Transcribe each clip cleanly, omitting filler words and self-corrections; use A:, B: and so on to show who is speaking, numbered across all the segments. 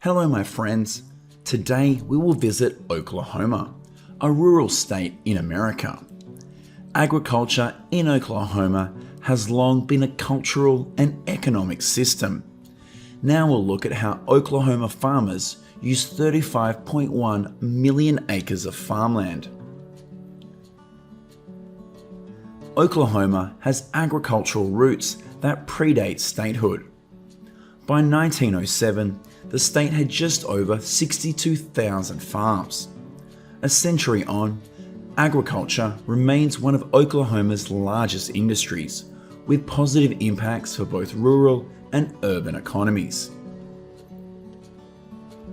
A: Hello my friends, today we will visit Oklahoma, a rural state in America. Agriculture in Oklahoma has long been a cultural and economic system. Now we'll look at how Oklahoma farmers use 35.1 million acres of farmland. Oklahoma has agricultural roots that predate statehood. By 1907, the state had just over 62,000 farms. A century on, agriculture remains one of Oklahoma's largest industries, with positive impacts for both rural and urban economies.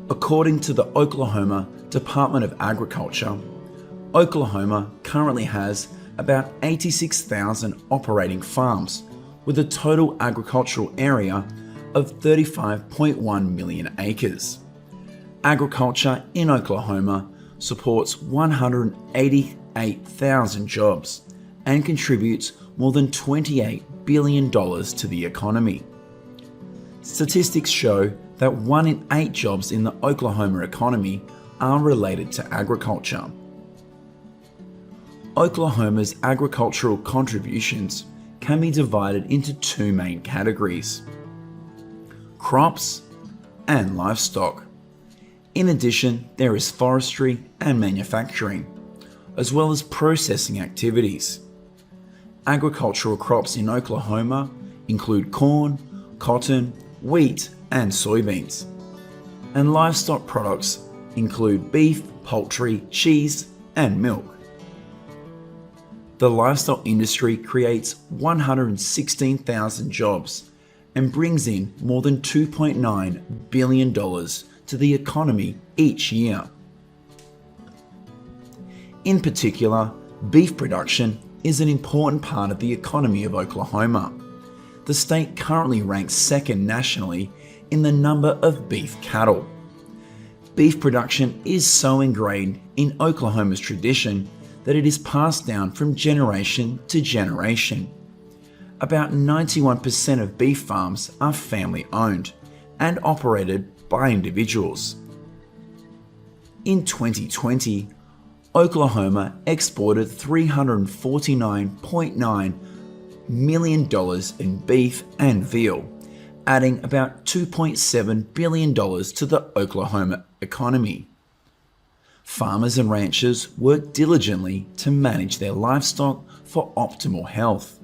A: According to the Oklahoma Department of Agriculture, Oklahoma currently has about 86,000 operating farms, with a total agricultural area of 35.1 million acres. Agriculture in Oklahoma supports 188,000 jobs and contributes more than $28 billion to the economy. Statistics show that 1 in 8 jobs in the Oklahoma economy are related to agriculture. Oklahoma's agricultural contributions can be divided into 2 main categories: crops and livestock. In addition, there is forestry and manufacturing, as well as processing activities. Agricultural crops in Oklahoma include corn, cotton, wheat, and soybeans. And livestock products include beef, poultry, cheese, and milk. The livestock industry creates 116,000 jobs and brings in more than $2.9 billion to the economy each year. In particular, beef production is an important part of the economy of Oklahoma. The state currently ranks second nationally in the number of beef cattle. Beef production is so ingrained in Oklahoma's tradition that it is passed down from generation to generation. About 91% of beef farms are family owned and operated by individuals. In 2020, Oklahoma exported $349.9 million in beef and veal, adding about $2.7 billion to the Oklahoma economy. Farmers and ranchers work diligently to manage their livestock for optimal health.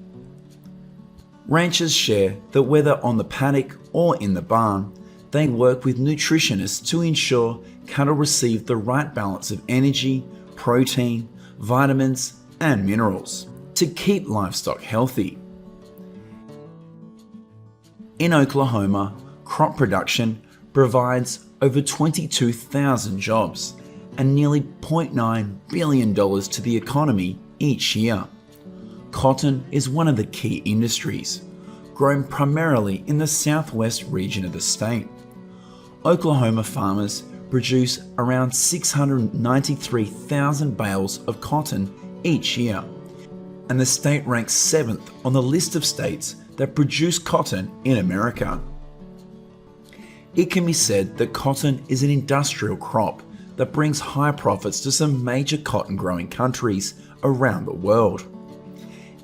A: Ranchers share that whether on the paddock or in the barn, they work with nutritionists to ensure cattle receive the right balance of energy, protein, vitamins, and minerals to keep livestock healthy. In Oklahoma, crop production provides over 22,000 jobs and nearly $0.9 billion to the economy each year. Cotton is one of the key industries, grown primarily in the southwest region of the state. Oklahoma farmers produce around 693,000 bales of cotton each year, and the state ranks 7th on the list of states that produce cotton in America. It can be said that cotton is an industrial crop that brings high profits to some major cotton growing countries around the world.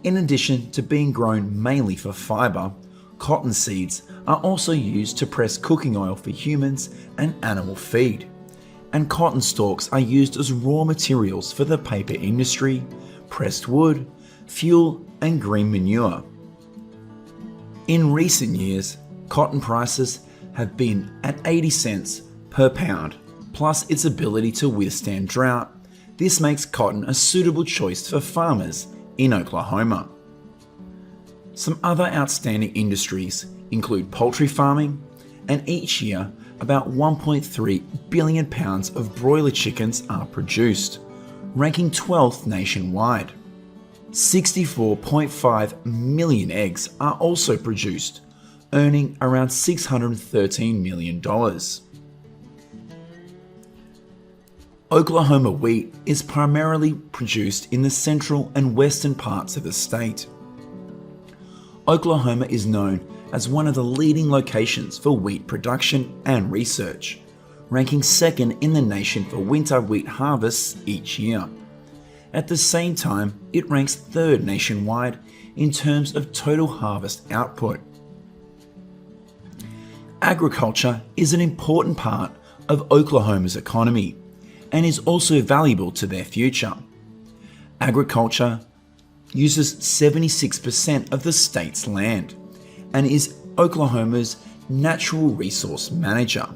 A: In addition to being grown mainly for fiber, cotton seeds are also used to press cooking oil for humans and animal feed. And cotton stalks are used as raw materials for the paper industry, pressed wood, fuel, and green manure. In recent years, cotton prices have been at 80 cents per pound, plus its ability to withstand drought. This makes cotton a suitable choice for farmers in Oklahoma. Some other outstanding industries include poultry farming, and each year about 1.3 billion pounds of broiler chickens are produced, ranking 12th nationwide. 64.5 million eggs are also produced, earning around $613 million. Oklahoma wheat is primarily produced in the central and western parts of the state. Oklahoma is known as one of the leading locations for wheat production and research, ranking second in the nation for winter wheat harvests each year. At the same time, it ranks third nationwide in terms of total harvest output. Agriculture is an important part of Oklahoma's economy and is also valuable to their future. Agriculture uses 76% of the state's land and is Oklahoma's natural resource manager.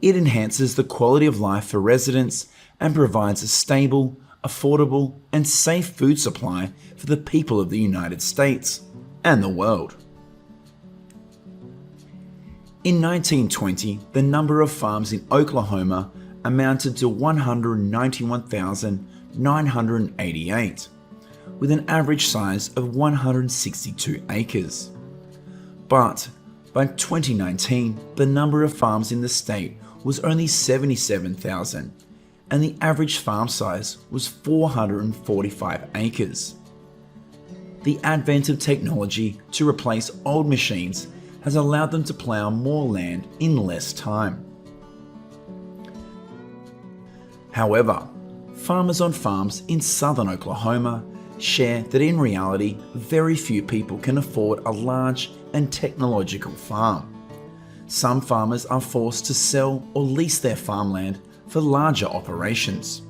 A: It enhances the quality of life for residents and provides a stable, affordable, and safe food supply for the people of the United States and the world. In 1920, the number of farms in Oklahoma amounted to 191,988, with an average size of 162 acres. But by 2019, the number of farms in the state was only 77,000, and the average farm size was 445 acres. The advent of technology to replace old machines has allowed them to plow more land in less time. However, farmers on farms in southern Oklahoma share that in reality, very few people can afford a large and technological farm. Some farmers are forced to sell or lease their farmland for larger operations.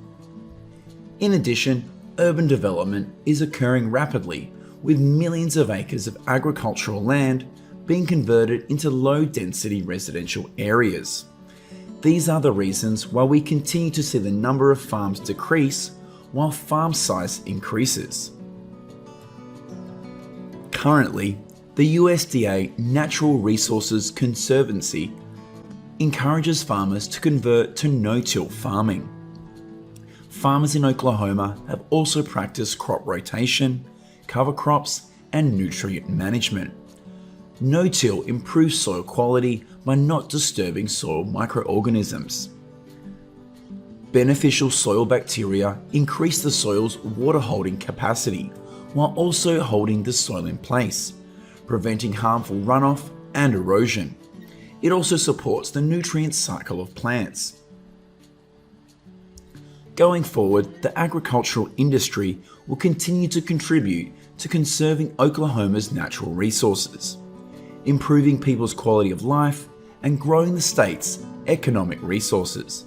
A: In addition, urban development is occurring rapidly, with millions of acres of agricultural land being converted into low-density residential areas. These are the reasons why we continue to see the number of farms decrease while farm size increases. Currently, the USDA Natural Resources Conservancy encourages farmers to convert to no-till farming. Farmers in Oklahoma have also practiced crop rotation, cover crops, and nutrient management. No-till improves soil quality by not disturbing soil microorganisms. Beneficial soil bacteria increase the soil's water-holding capacity while also holding the soil in place, preventing harmful runoff and erosion. It also supports the nutrient cycle of plants. Going forward, the agricultural industry will continue to contribute to conserving Oklahoma's natural resources, improving people's quality of life, and growing the state's economic resources.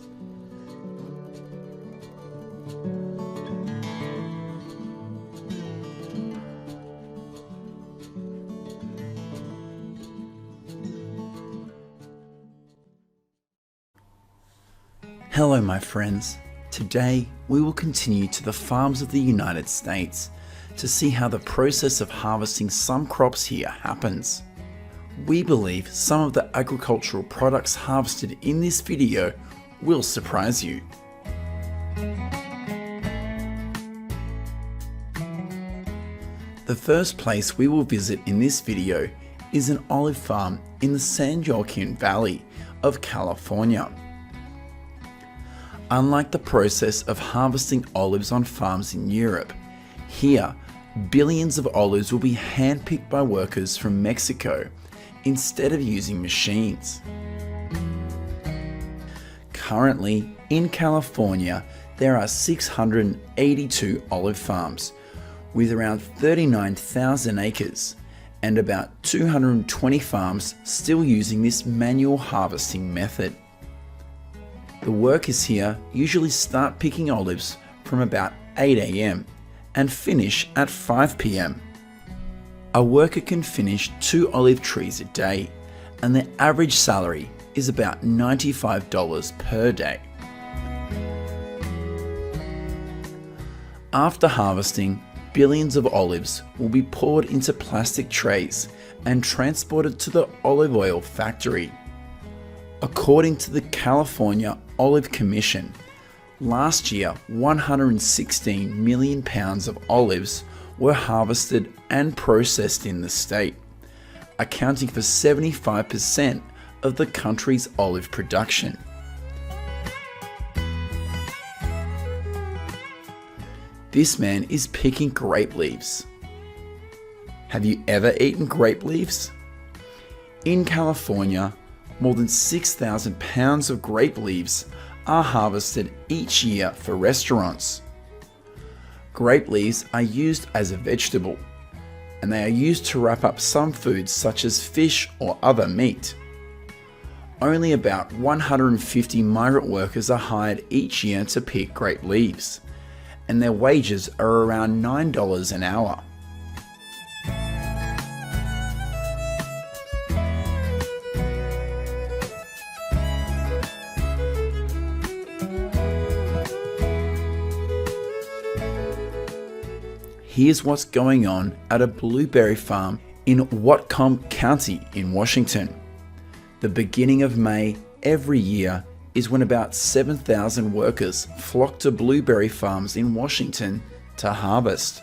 A: Hello my friends, today we will continue to the farms of the United States to see how the process of harvesting some crops here happens. We believe some of the agricultural products harvested in this video will surprise you. The first place we will visit in this video is an olive farm in the San Joaquin Valley of California. Unlike the process of harvesting olives on farms in Europe, here billions of olives will be handpicked by workers from Mexico instead of using machines. Currently, in California, there are 682 olive farms with around 39,000 acres and about 220 farms still using this manual harvesting method. The workers here usually start picking olives from about 8 a.m. and finish at 5 p.m. A worker can finish 2 olive trees a day, and their average salary is about $95 per day. After harvesting, billions of olives will be poured into plastic trays and transported to the olive oil factory. According to the California Olive Commission, last year 116 million pounds of olives were harvested and processed in the state, accounting for 75% of the country's olive production. This man is picking grape leaves. Have you ever eaten grape leaves? In California, more than 6,000 pounds of grape leaves are harvested each year for restaurants. Grape leaves are used as a vegetable, and they are used to wrap up some foods such as fish or other meat. Only about 150 migrant workers are hired each year to pick grape leaves, and their wages are around $9 an hour. Here's what's going on at a blueberry farm in Whatcom County in Washington. The beginning of May every year is when about 7,000 workers flock to blueberry farms in Washington to harvest.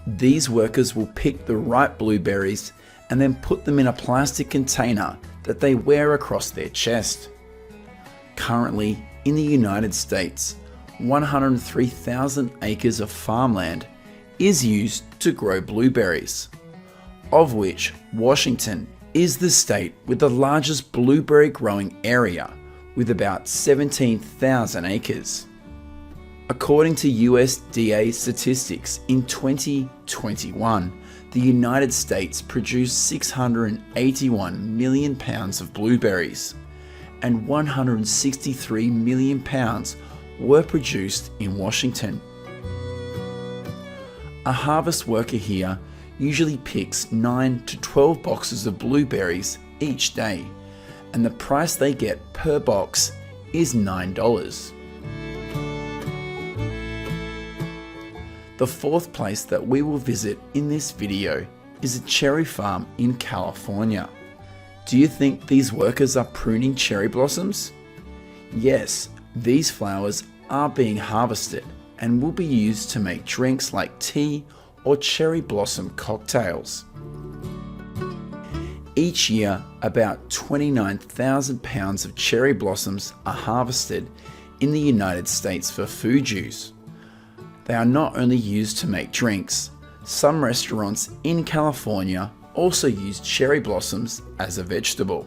A: These workers will pick the ripe blueberries and then put them in a plastic container that they wear across their chest. Currently, in the United States, 103,000 acres of farmland is used to grow blueberries, of which Washington is the state with the largest blueberry growing area, with about 17,000 acres. According to USDA statistics, in 2021, the United States produced 681 million pounds of blueberries, and 163 million pounds were produced in Washington. A harvest worker here usually picks 9 to 12 boxes of blueberries each day, and the price they get per box is $9. The fourth place that we will visit in this video is a cherry farm in California. Do you think these workers are pruning cherry blossoms? Yes, these flowers are being harvested and will be used to make drinks like tea or cherry blossom cocktails. Each year, about 29,000 pounds of cherry blossoms are harvested in the United States for food use. They are not only used to make drinks, some restaurants in California also use cherry blossoms as a vegetable.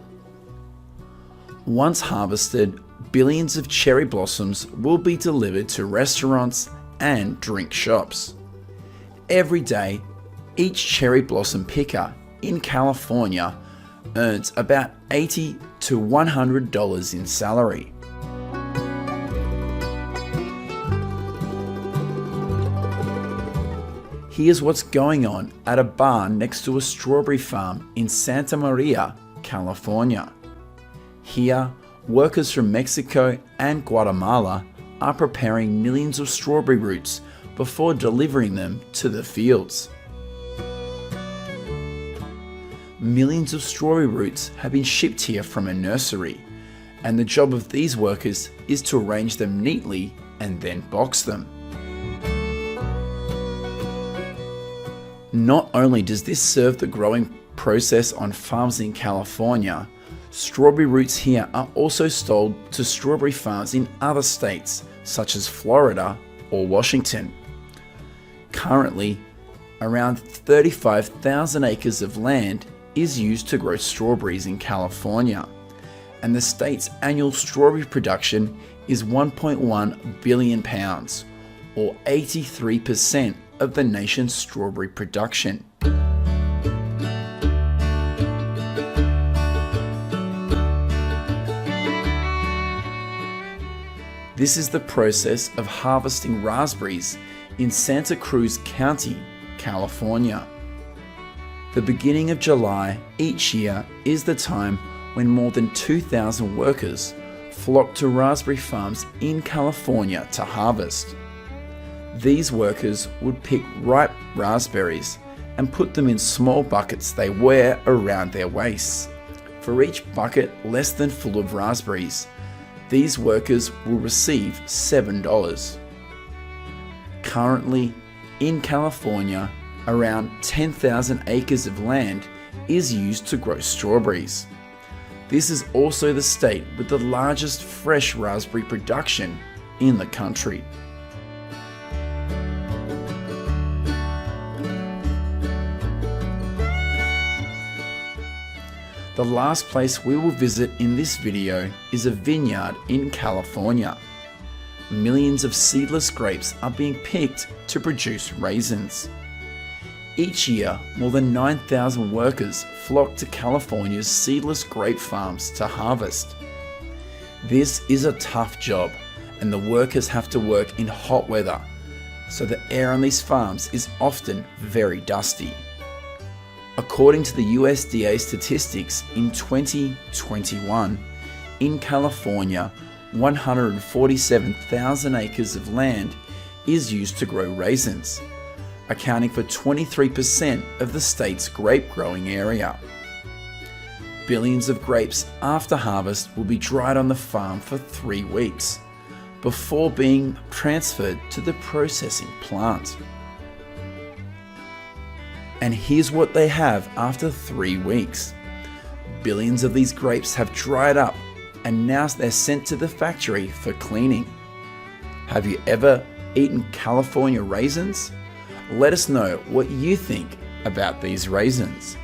A: Once harvested, billions of cherry blossoms will be delivered to restaurants and drink shops. Every day, each cherry blossom picker in California earns about $80 to $100 in salary. Here's what's going on at a barn next to a strawberry farm in Santa Maria, California. Here, workers from Mexico and Guatemala are preparing millions of strawberry roots before delivering them to the fields. Millions of strawberry roots have been shipped here from a nursery, and the job of these workers is to arrange them neatly and then box them. Not only does this serve the growing process on farms in California, strawberry roots here are also sold to strawberry farms in other states such as Florida or Washington. Currently, around 35,000 acres of land is used to grow strawberries in California, and the state's annual strawberry production is 1.1 billion pounds, or 83% of the nation's strawberry production. This is the process of harvesting raspberries in Santa Cruz County, California. The beginning of July each year is the time when more than 2,000 workers flock to raspberry farms in California to harvest. These workers would pick ripe raspberries and put them in small buckets they wear around their waists. For each bucket less than full of raspberries, these workers will receive $7. Currently, in California, around 10,000 acres of land is used to grow strawberries. This is also the state with the largest fresh raspberry production in the country. The last place we will visit in this video is a vineyard in California. Millions of seedless grapes are being picked to produce raisins. Each year, more than 9,000 workers flock to California's seedless grape farms to harvest. This is a tough job, and the workers have to work in hot weather, so the air on these farms is often very dusty. According to the USDA statistics, in 2021, in California, 147,000 acres of land is used to grow raisins, accounting for 23% of the state's grape growing area. Billions of grapes after harvest will be dried on the farm for 3 weeks before being transferred to the processing plant. And here's what they have after 3 weeks. Billions of these grapes have dried up, and now they're sent to the factory for cleaning. Have you ever eaten California raisins? Let us know what you think about these raisins.